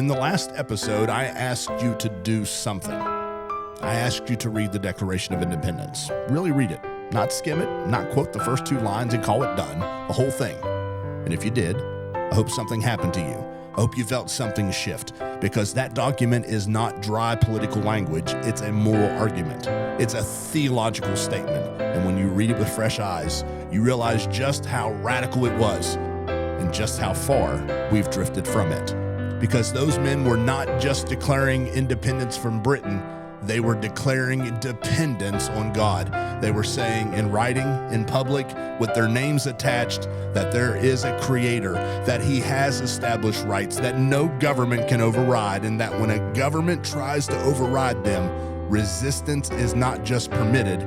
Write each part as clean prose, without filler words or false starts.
In the last episode, I asked you to do something. I asked you to read the Declaration of Independence. Really read it. Not skim it, not quote the first 2 lines and call it done. The whole thing. And if you did, I hope something happened to you. I hope you felt something shift, because that document is not dry political language. It's a moral argument. It's a theological statement. And when you read it with fresh eyes, you realize just how radical it was and just how far we've drifted from it. Because those men were not just declaring independence from Britain, they were declaring dependence on God. They were saying in writing, in public, with their names attached, that there is a creator, that he has established rights, that no government can override, and that when a government tries to override them, resistance is not just permitted,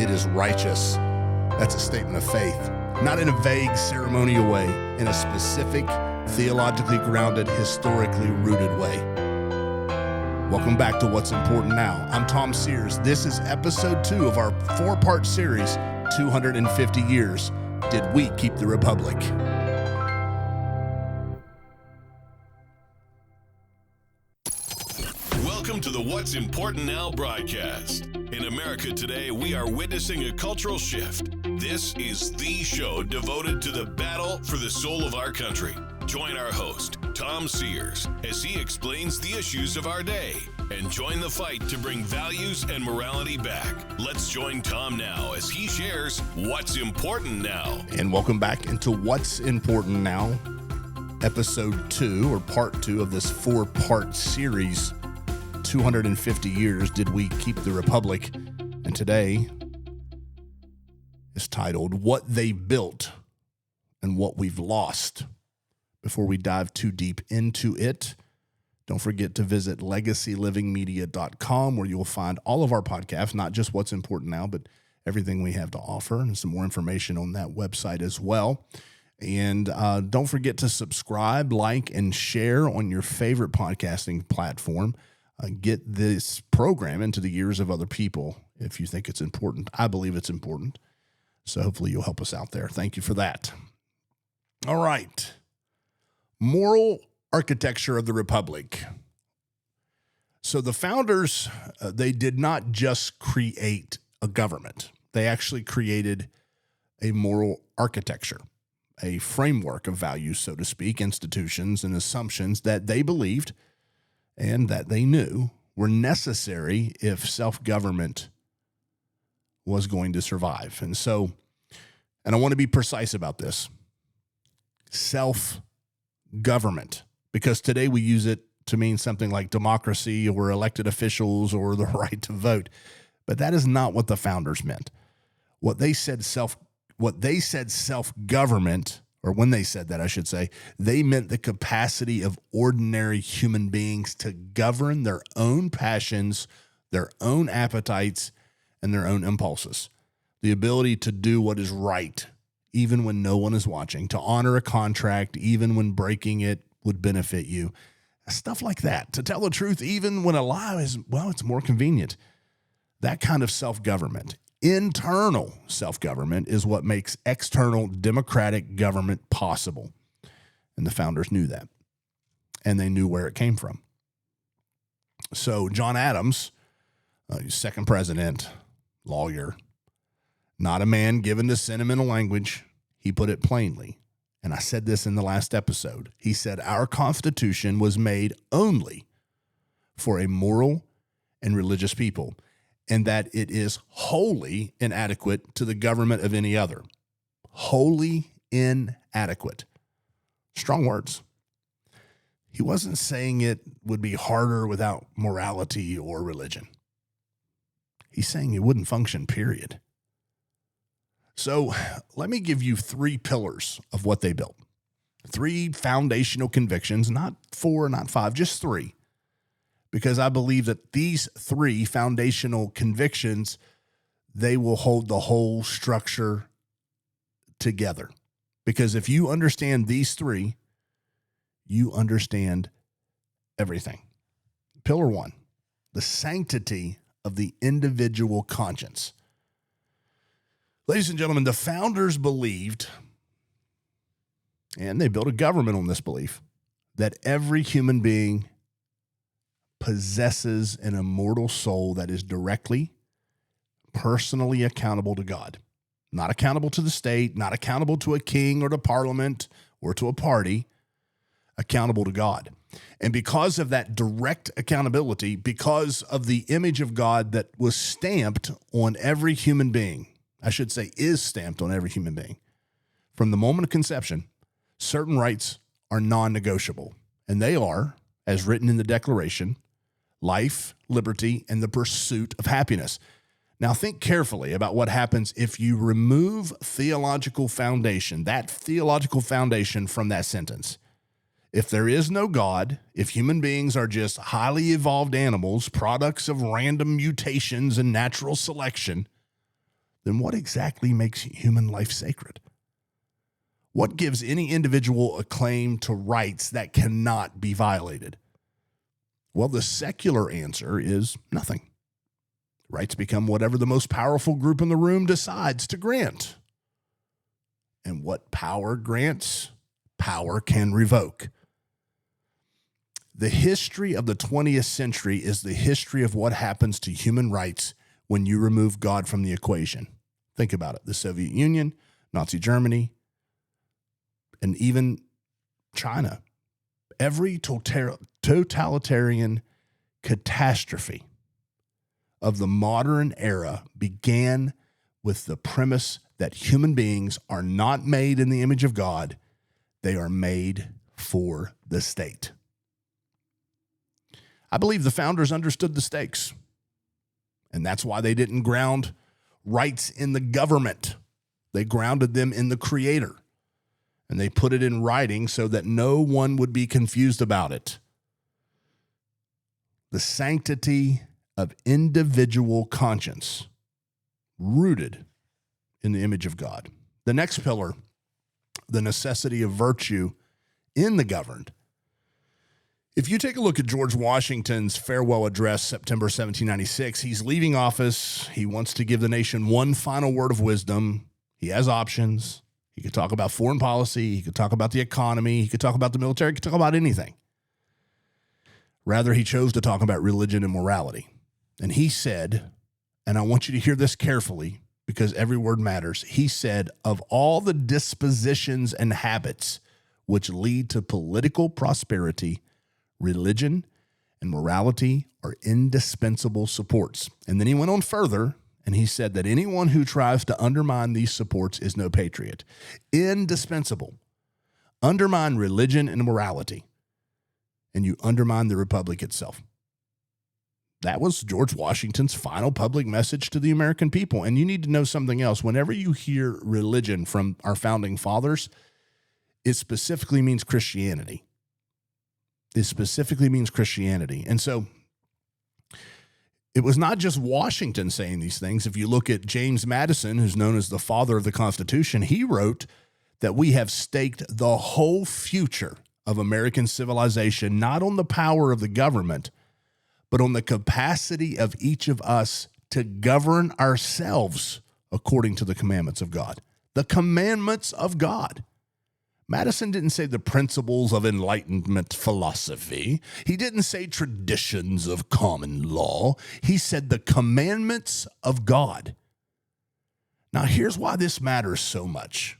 it is righteous. That's a statement of faith, not in a vague ceremonial way, in a specific, theologically grounded, historically rooted way. Welcome back to What's Important Now. I'm Tom Sears. This is episode 2 of our 4-part series, 250 Years. Did We Keep the Republic? Welcome to the What's Important Now broadcast. In America today, we are witnessing a cultural shift. This is the show devoted to the battle for the soul of our country. Join our host, Tom Sears, as he explains the issues of our day, and join the fight to bring values and morality back. Let's join Tom now as he shares what's important now. And welcome back into What's Important Now, episode 2, or part 2 of this 4-part series, 250 Years Did We Keep the Republic? And today is titled, What They Built and What We've Lost. Before we dive too deep into it, don't forget to visit legacylivingmedia.com, where you will find all of our podcasts, not just What's Important Now, but everything we have to offer, and some more information on that website as well. And don't forget to subscribe, like, and share on your favorite podcasting platform. Get this program into the ears of other people if you think it's important. I believe it's important. So hopefully you'll help us out there. Thank you for that. All right. Moral architecture of the Republic. So the founders, they did not just create a government. They actually created a moral architecture, a framework of values, so to speak, institutions and assumptions that they believed and that they knew were necessary if self-government was going to survive. And I want to be precise about this. Self-government, because today we use it to mean something like democracy or elected officials or the right to vote. But that is not what the founders meant. When they said self-government, or when they said that, I should say, they meant the capacity of ordinary human beings to govern their own passions, their own appetites, and their own impulses. The ability to do what is right, even when no one is watching, to honor a contract, even when breaking it would benefit you. Stuff like that. To tell the truth, even when a lie is, it's more convenient. That kind of self-government. Internal self-government is what makes external democratic government possible. And the founders knew that. And they knew where it came from. So John Adams, second president, lawyer, not a man given to sentimental language, he put it plainly. And I said this in the last episode. He said, our Constitution was made only for a moral and religious people, and that it is wholly inadequate to the government of any other. Wholly inadequate. Strong words. He wasn't saying it would be harder without morality or religion. He's saying it wouldn't function, period. So let me give you 3 pillars of what they built. 3 foundational convictions, not 4, not 5, just 3. Because I believe that these 3 foundational convictions, they will hold the whole structure together. Because if you understand these 3, you understand everything. Pillar 1, the sanctity of the individual conscience. Ladies and gentlemen, the founders believed, and they built a government on this belief, that every human being possesses an immortal soul that is directly, personally accountable to God. Not accountable to the state, not accountable to a king or to parliament or to a party, accountable to God. And because of that direct accountability, because of the image of God that was stamped on every human being, I should say is stamped on every human being, from the moment of conception, certain rights are non-negotiable. And they are, as written in the Declaration, life, liberty, and the pursuit of happiness. Now think carefully about what happens if you remove theological foundation, that theological foundation from that sentence. If there is no God, if human beings are just highly evolved animals, products of random mutations and natural selection, then what exactly makes human life sacred? What gives any individual a claim to rights that cannot be violated? Well, the secular answer is nothing. Rights become whatever the most powerful group in the room decides to grant. And what power grants, power can revoke. The history of the 20th century is the history of what happens to human rights when you remove God from the equation. Think about it. The Soviet Union, Nazi Germany, and even China. Every totalitarian catastrophe of the modern era began with the premise that human beings are not made in the image of God. They are made for the state. I believe the founders understood the stakes, and that's why they didn't ground rights in the government. They grounded them in the Creator, and they put it in writing so that no one would be confused about it. The sanctity of individual conscience, rooted in the image of God. The next pillar, the necessity of virtue in the governed. If you take a look at George Washington's farewell address, September 1796, he's leaving office. He wants to give the nation one final word of wisdom. He has options. He could talk about foreign policy. He could talk about the economy. He could talk about the military. He could talk about anything. Rather, he chose to talk about religion and morality. And he said, and I want you to hear this carefully because every word matters. He said, of all the dispositions and habits which lead to political prosperity, religion and morality are indispensable supports. And then he went on further, and he said that anyone who tries to undermine these supports is no patriot. Indispensable. Undermine religion and morality, and you undermine the republic itself. That was George Washington's final public message to the American people. And you need to know something else. Whenever you hear religion from our founding fathers, it specifically means Christianity. It specifically means Christianity. And so it was not just Washington saying these things. If you look at James Madison, who's known as the father of the Constitution, he wrote that we have staked the whole future of American civilization, not on the power of the government, but on the capacity of each of us to govern ourselves according to the commandments of God. The commandments of God. Madison didn't say the principles of Enlightenment philosophy. He didn't say traditions of common law. He said the commandments of God. Now, here's why this matters so much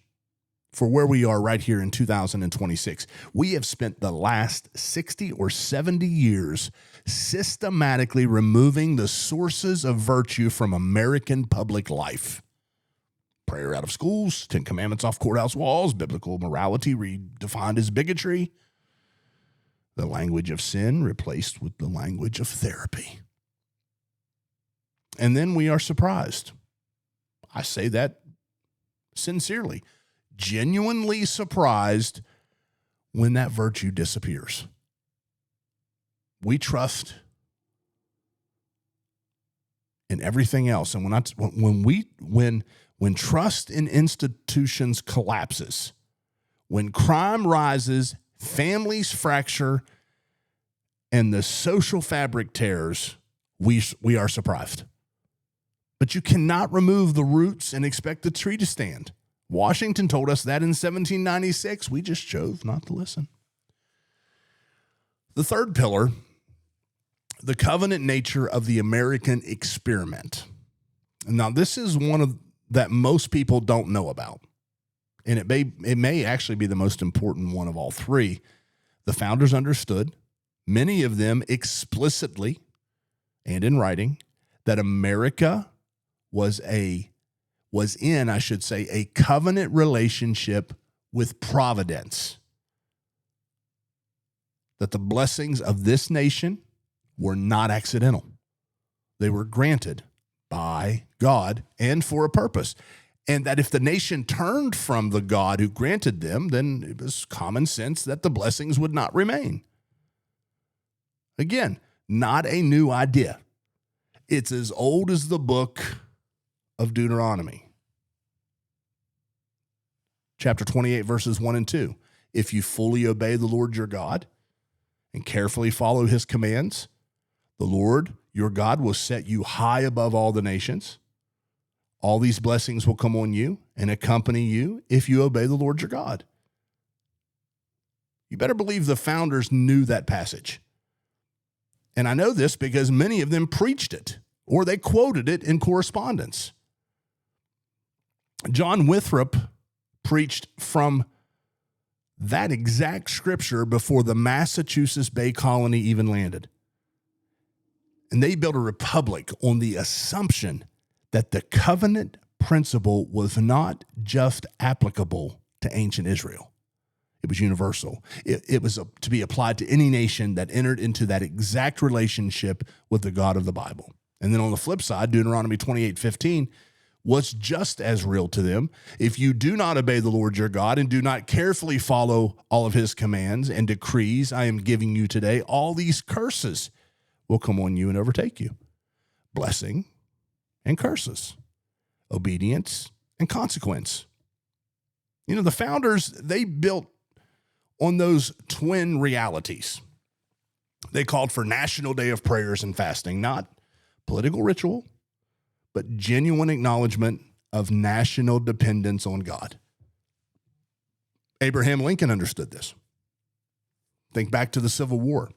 for where we are right here in 2026. We have spent the last 60 or 70 years systematically removing the sources of virtue from American public life. Prayer out of schools, 10 Commandments off courthouse walls, biblical morality redefined as bigotry, the language of sin replaced with the language of therapy. And then we are surprised. I say that sincerely, genuinely surprised when that virtue disappears. We trust in everything else. And when trust in institutions collapses, when crime rises, families fracture, and the social fabric tears, we are surprised. But you cannot remove the roots and expect the tree to stand. Washington told us that in 1796. We just chose not to listen. The third pillar, the covenant nature of the American experiment. Now, this is one of that most people don't know about, and it may actually be the most important one of all three. The founders understood, many of them explicitly and in writing, that America was in a covenant relationship with providence. That the blessings of this nation were not accidental. They were granted by God and for a purpose. And that if the nation turned from the God who granted them, then it was common sense that the blessings would not remain. Again, not a new idea. It's as old as the book of Deuteronomy. Chapter 28, verses 1 and 2. If you fully obey the Lord your God and carefully follow his commands, the Lord your God will set you high above all the nations. All these blessings will come on you and accompany you if you obey the Lord your God. You better believe the founders knew that passage. And I know this because many of them preached it or they quoted it in correspondence. John Winthrop preached from that exact scripture before the Massachusetts Bay Colony even landed. And they built a republic on the assumption that the covenant principle was not just applicable to ancient Israel. It was universal. It was to be applied to any nation that entered into that exact relationship with the God of the Bible. And then on the flip side, Deuteronomy 28:15 was just as real to them. If you do not obey the Lord your God and do not carefully follow all of his commands and decrees I am giving you today, all these curses will come on you and overtake you. Blessing and curses, obedience and consequence. You know, the founders, they built on those twin realities. They called for National Day of Prayers and Fasting, not political ritual, but genuine acknowledgement of national dependence on God. Abraham Lincoln understood this. Think back to the Civil War.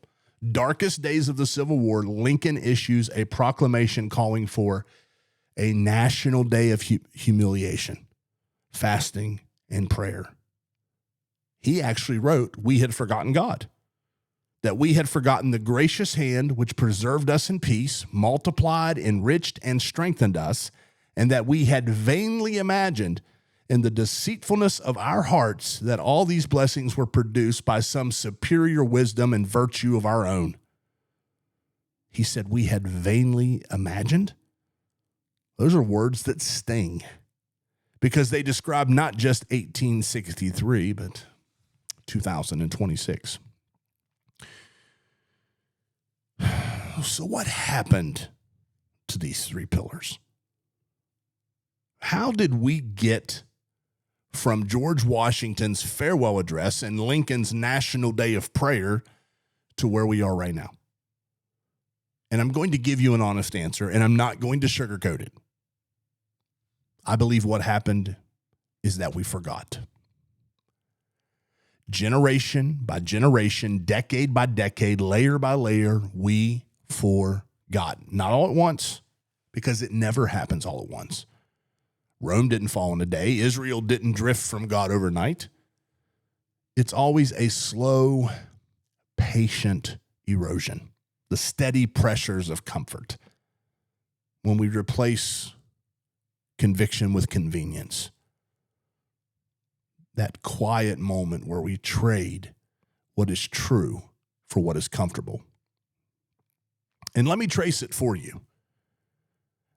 Darkest days of the Civil War, Lincoln issues a proclamation calling for a national day of humiliation, fasting, and prayer. He actually wrote, we had forgotten God, that we had forgotten the gracious hand which preserved us in peace, multiplied, enriched, and strengthened us, and that we had vainly imagined in the deceitfulness of our hearts that all these blessings were produced by some superior wisdom and virtue of our own. He said we had vainly imagined. Those are words that sting because they describe not just 1863, but 2026. So what happened to these three pillars? How did we get from George Washington's farewell address and Lincoln's National Day of Prayer to where we are right now? And I'm going to give you an honest answer, and I'm not going to sugarcoat it. I believe what happened is that we forgot. Generation by generation, decade by decade, layer by layer, we forgot. Not all at once, because it never happens all at once. Rome didn't fall in a day. Israel didn't drift from God overnight. It's always a slow, patient erosion, the steady pressures of comfort. When we replace conviction with convenience, that quiet moment where we trade what is true for what is comfortable. And let me trace it for you.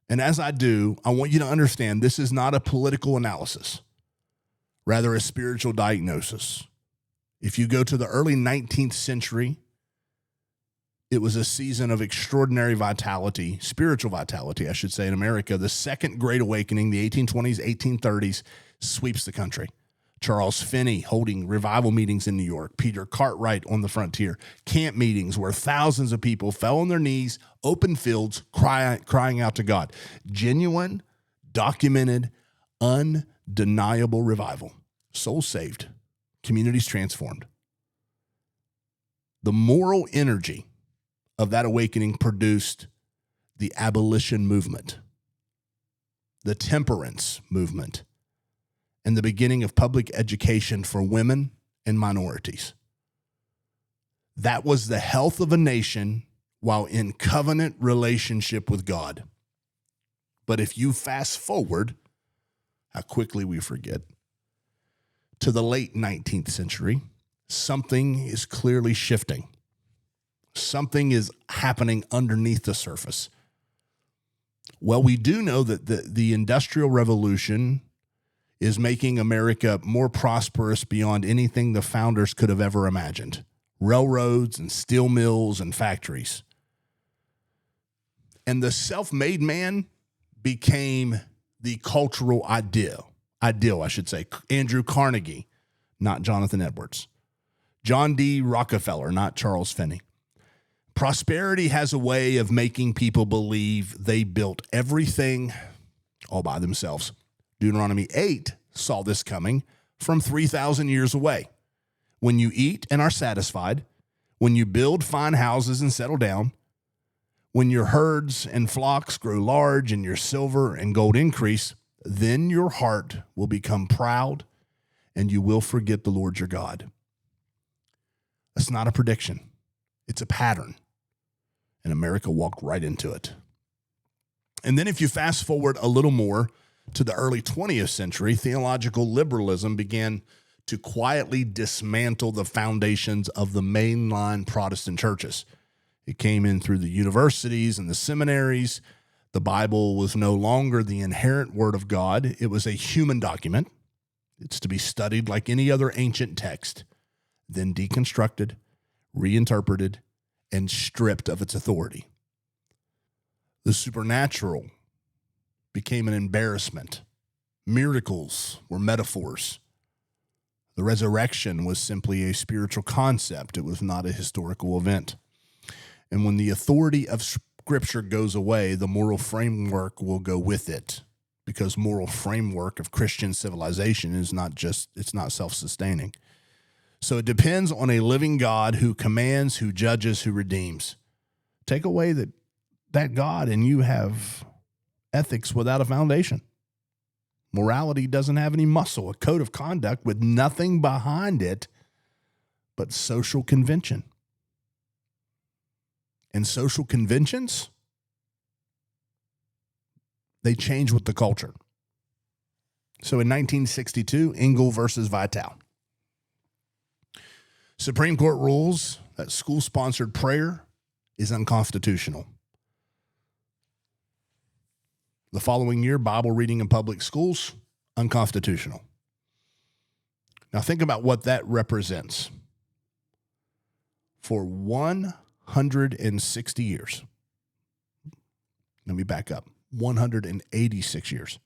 And as I do, I want you to understand this is not a political analysis, rather a spiritual diagnosis. If you go to the early 19th century, it was a season of extraordinary vitality, spiritual vitality, I should say, in America. The Second Great Awakening, the 1820s, 1830s, sweeps the country. Charles Finney holding revival meetings in New York, Peter Cartwright on the frontier, camp meetings where thousands of people fell on their knees, open fields, crying out to God. Genuine, documented, undeniable revival. Souls saved, communities transformed. The moral energy of that awakening produced the abolition movement, the temperance movement, and the beginning of public education for women and minorities. That was the health of a nation while in covenant relationship with God. But if you fast forward, how quickly we forget, to the late 19th century, something is clearly shifting. Something is happening underneath the surface. Well, we do know that the Industrial Revolution is making America more prosperous beyond anything the founders could have ever imagined. Railroads and steel mills and factories. And the self-made man became the cultural ideal, I should say. Andrew Carnegie, not Jonathan Edwards. John D. Rockefeller, not Charles Finney. Prosperity has a way of making people believe they built everything all by themselves. Deuteronomy 8 saw this coming from 3,000 years away. When you eat and are satisfied, when you build fine houses and settle down, when your herds and flocks grow large and your silver and gold increase, then your heart will become proud and you will forget the Lord your God. That's not a prediction. It's a pattern. And America walked right into it. And then if you fast forward a little more to the early 20th century, theological liberalism began to quietly dismantle the foundations of the mainline Protestant churches. It came in through the universities and the seminaries. The Bible was no longer the inherent word of God. It was a human document. It's to be studied like any other ancient text, then deconstructed, reinterpreted, and stripped of its authority. The supernatural became an embarrassment. Miracles were metaphors. The resurrection was simply a spiritual concept. It was not a historical event. And when the authority of Scripture goes away, the moral framework will go with it, because moral framework of Christian civilization is it's not self-sustaining. So it depends on a living God who commands, who judges, who redeems. Take away that God and you have ethics without a foundation. Morality doesn't have any muscle, a code of conduct with nothing behind it but social convention. And social conventions, they change with the culture. So in 1962, Engel versus Vitale. Supreme Court rules that school-sponsored prayer is unconstitutional. The following year, Bible reading in public schools, unconstitutional. Now think about what that represents. For 160 years, let me back up, 186 years,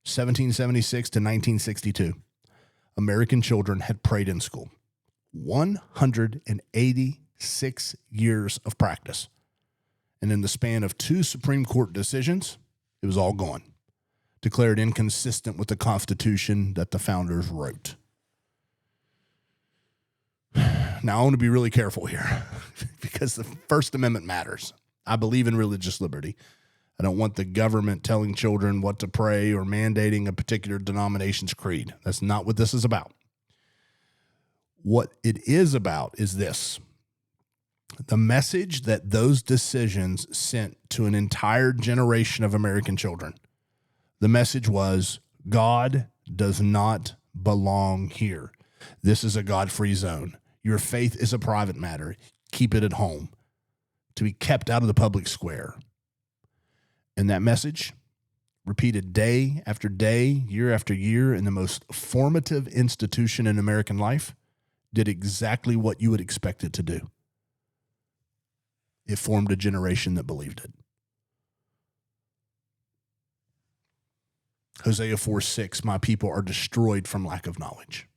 1776 to 1962, American children had prayed in school. 186 years of practice. And in the span of 2 Supreme Court decisions, it was all gone. Declared inconsistent with the Constitution that the founders wrote. Now, I want to be really careful here because the First Amendment matters. I believe in religious liberty. I don't want the government telling children what to pray or mandating a particular denomination's creed. That's not what this is about. What it is about is this. The message that those decisions sent to an entire generation of American children. The message was, God does not belong here. This is a God-free zone. Your faith is a private matter. Keep it at home. To be kept out of the public square. And that message, repeated day after day, year after year, in the most formative institution in American life, did exactly what you would expect it to do. It formed a generation that believed it. Hosea 4:6, my people are destroyed from lack of knowledge.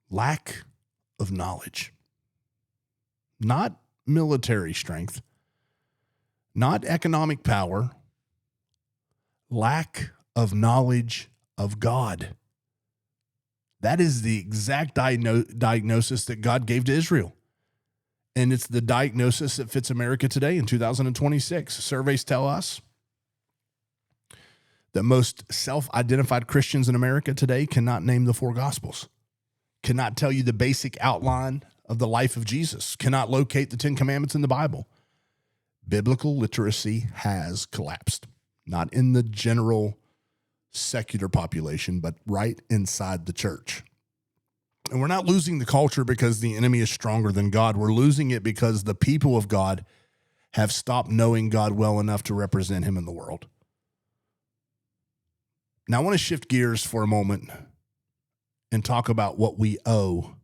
Lack of knowledge. Not military strength. Not economic power. Lack of knowledge of God. That is the exact diagnosis that God gave to Israel. And it's the diagnosis that fits America today in 2026. Surveys tell us that most self-identified Christians in America today cannot name the four Gospels, cannot tell you the basic outline of the life of Jesus, cannot locate the 10 Commandments in the Bible. Biblical literacy has collapsed, not in the general secular population, but right inside the church. And we're not losing the culture because the enemy is stronger than God. We're losing it because the people of God have stopped knowing God well enough to represent him in the world. Now, I want to shift gears for a moment and talk about what we owe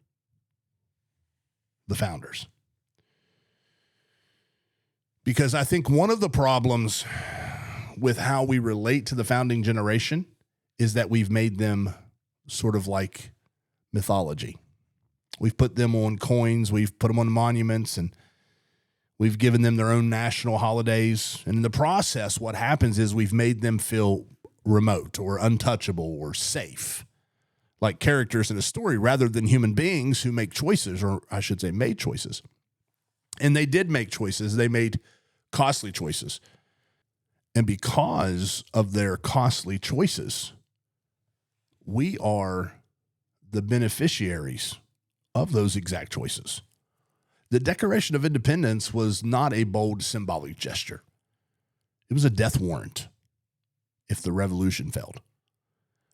the founders. Because I think one of the problems with how we relate to the founding generation is that we've made them sort of like mythology. We've put them on coins, we've put them on monuments, and we've given them their own national holidays. And in the process, what happens is we've made them feel remote or untouchable or safe, like characters in a story rather than human beings who make choices, or I should say made choices. And they did make choices. They made costly choices. And because of their costly choices, we are the beneficiaries of those exact choices. The Declaration of Independence was not a bold symbolic gesture. It was a death warrant if the revolution failed.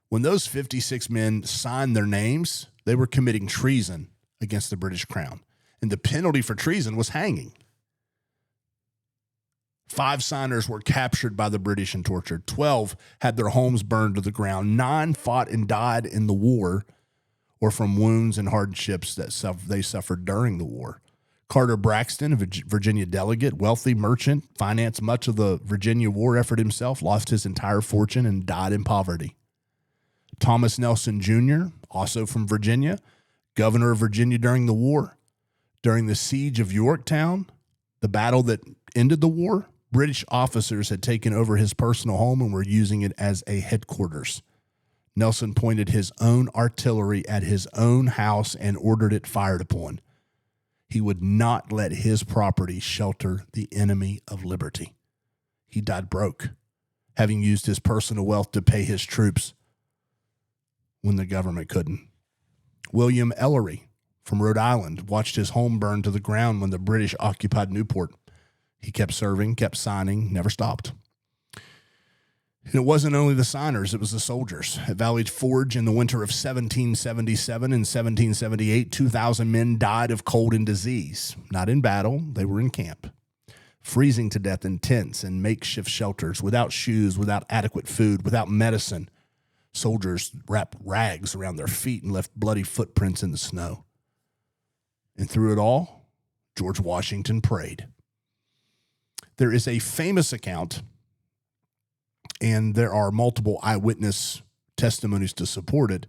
When those 56 men signed their names, they were committing treason against the British crown. And the penalty for treason was hanging. 5 signers were captured by the British and tortured. 12 had their homes burned to the ground. 9 fought and died in the war or from wounds and hardships that they suffered during the war. Carter Braxton, a Virginia delegate, wealthy merchant, financed much of the Virginia war effort himself, lost his entire fortune and died in poverty. Thomas Nelson Jr., also from Virginia, governor of Virginia during the war. During the siege of Yorktown, the battle that ended the war, British officers had taken over his personal home and were using it as a headquarters. Nelson pointed his own artillery at his own house and ordered it fired upon. He would not let his property shelter the enemy of liberty. He died broke, having used his personal wealth to pay his troops when the government couldn't. William Ellery from Rhode Island watched his home burn to the ground when the British occupied Newport. He kept serving, kept signing, never stopped. And it wasn't only the signers, it was the soldiers. At Valley Forge in the winter of 1777 and 1778, 2,000 men died of cold and disease. Not in battle, they were in camp, freezing to death in tents and makeshift shelters, without shoes, without adequate food, without medicine. Soldiers wrapped rags around their feet and left bloody footprints in the snow. And through it all, George Washington prayed. There is a famous account, and there are multiple eyewitness testimonies to support it,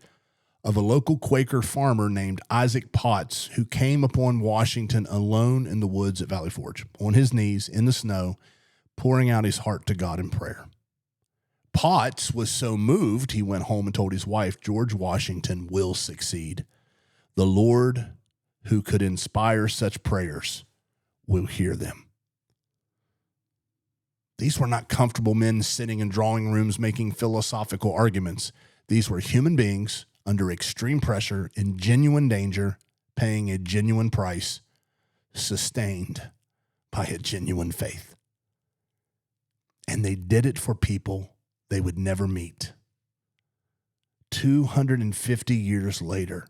of a local Quaker farmer named Isaac Potts who came upon Washington alone in the woods at Valley Forge, on his knees in the snow, pouring out his heart to God in prayer. Potts was so moved, he went home and told his wife, George Washington will succeed. The Lord who could inspire such prayers will hear them. These were not comfortable men sitting in drawing rooms making philosophical arguments. These were human beings under extreme pressure, in genuine danger, paying a genuine price, sustained by a genuine faith. And they did it for people they would never meet. 250 years later,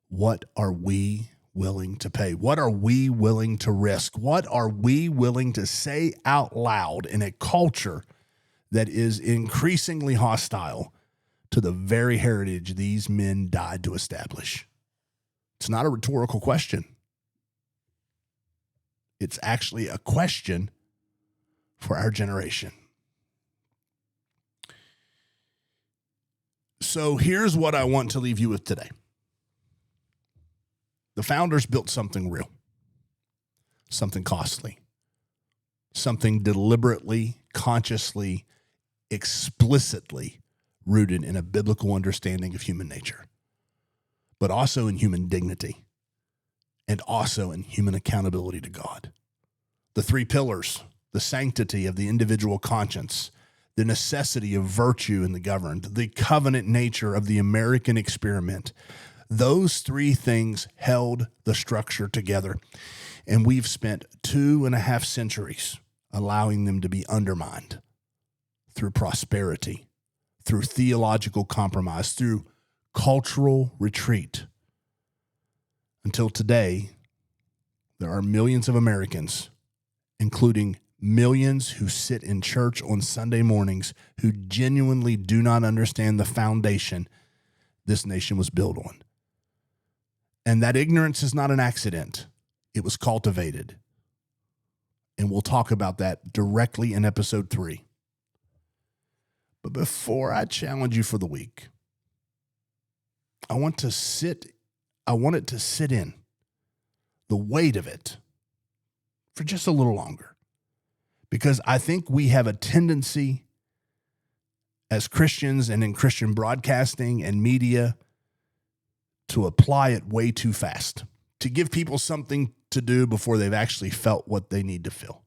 what are we willing to pay? What are we willing to risk? What are we willing to say out loud in a culture that is increasingly hostile to the very heritage these men died to establish? It's not a rhetorical question. It's actually a question for our generation. So here's what I want to leave you with today. The founders built something real, something costly, something deliberately, consciously, explicitly rooted in a biblical understanding of human nature. but also in human dignity and also in human accountability to God. The three pillars, the sanctity of the individual conscience, the necessity of virtue in the governed, the covenant nature of the American experiment. Those three things held the structure together, and we've spent 2.5 centuries allowing them to be undermined through prosperity, through theological compromise, through cultural retreat. Until today, there are millions of Americans, including millions who sit in church on Sunday mornings, who genuinely do not understand the foundation this nation was built on. And that ignorance is not an accident. It was cultivated. And we'll talk about that directly in episode 3. But before I challenge you for the week, I want it to sit in the weight of it for just a little longer. Because I think we have a tendency as Christians and in Christian broadcasting and media to apply it way too fast, to give people something to do before they've actually felt what they need to feel.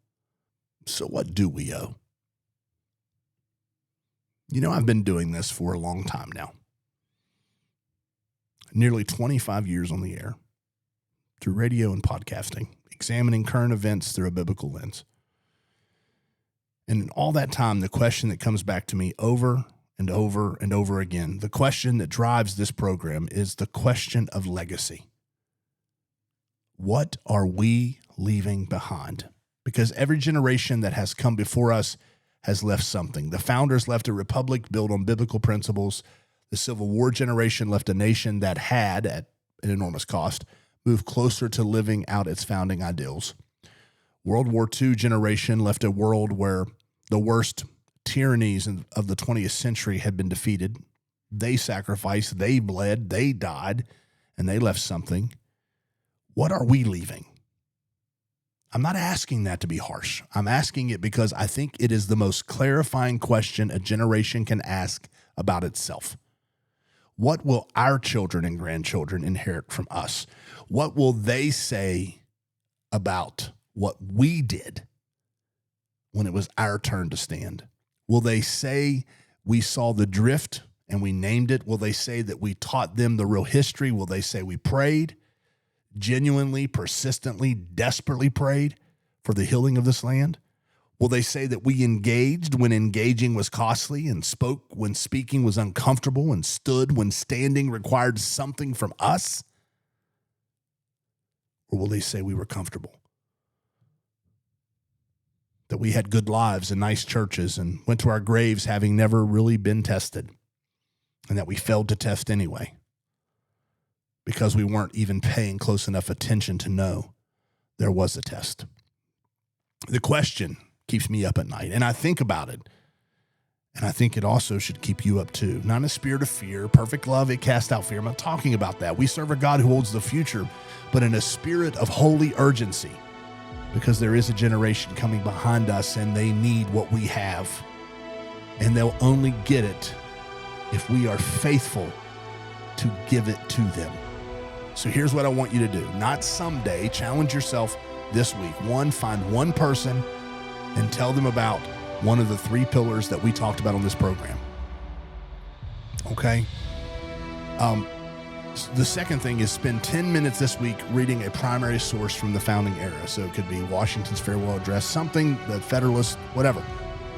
So what do we owe? You know, I've been doing this for a long time now. Nearly 25 years on the air, through radio and podcasting, examining current events through a biblical lens. And in all that time, the question that comes back to me over and over and over again, the question that drives this program is the question of legacy. What are we leaving behind? Because every generation that has come before us has left something. The founders left a republic built on biblical principles. The Civil War generation left a nation that had, at an enormous cost, moved closer to living out its founding ideals. World War II generation left a world where the worst tyrannies of the 20th century had been defeated. They sacrificed, they bled, they died, and they left something. What are we leaving? I'm not asking that to be harsh. I'm asking it because I think it is the most clarifying question a generation can ask about itself. What will our children and grandchildren inherit from us? What will they say about what we did when it was our turn to stand? Will they say we saw the drift and we named it? Will they say that we taught them the real history? Will they say we prayed, genuinely, persistently, desperately prayed for the healing of this land? Will they say that we engaged when engaging was costly and spoke when speaking was uncomfortable and stood when standing required something from us? Or will they say we were comfortable? That we had good lives and nice churches and went to our graves having never really been tested, and that we failed to test anyway because we weren't even paying close enough attention to know there was a test. The question keeps me up at night, and I think about it, and I think it also should keep you up too. Not in a spirit of fear. Perfect love, it casts out fear. I'm not talking about that. We serve a God who holds the future, but in a spirit of holy urgency, because there is a generation coming behind us, and they need what we have, and they'll only get it if we are faithful to give it to them. So here's what I want you to do. Not someday. Challenge yourself this week. One, find one person and tell them about one of the 3 pillars that we talked about on this program. Okay? The second thing is spend 10 minutes this week reading a primary source from the founding era. So it could be Washington's farewell address, something, the Federalist, whatever.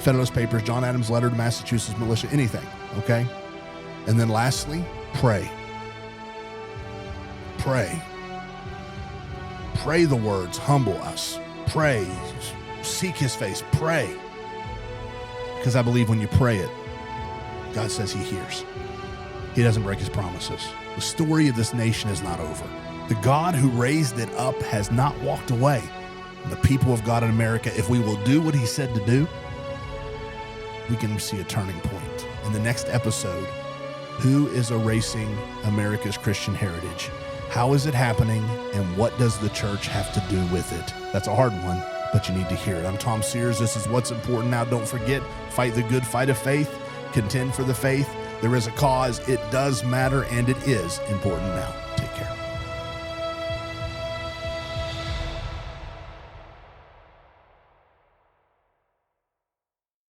Federalist Papers, John Adams' letter to Massachusetts militia, anything. Okay? And then lastly, pray. Pray. Pray the words, humble us. Pray. Seek his face. Pray. Because I believe when you pray it, God says he hears. He doesn't break his promises. The story of this nation is not over. The God who raised it up has not walked away. And the people of God in America, if we will do what he said to do, we can see a turning point. In the next episode, who is erasing America's Christian heritage? How is it happening? And what does the church have to do with it? That's a hard one, but you need to hear it. I'm Tom Sears. This is What's Important Now. Don't forget, fight the good fight of faith, contend for the faith. There is a cause. It does matter, and it is important now.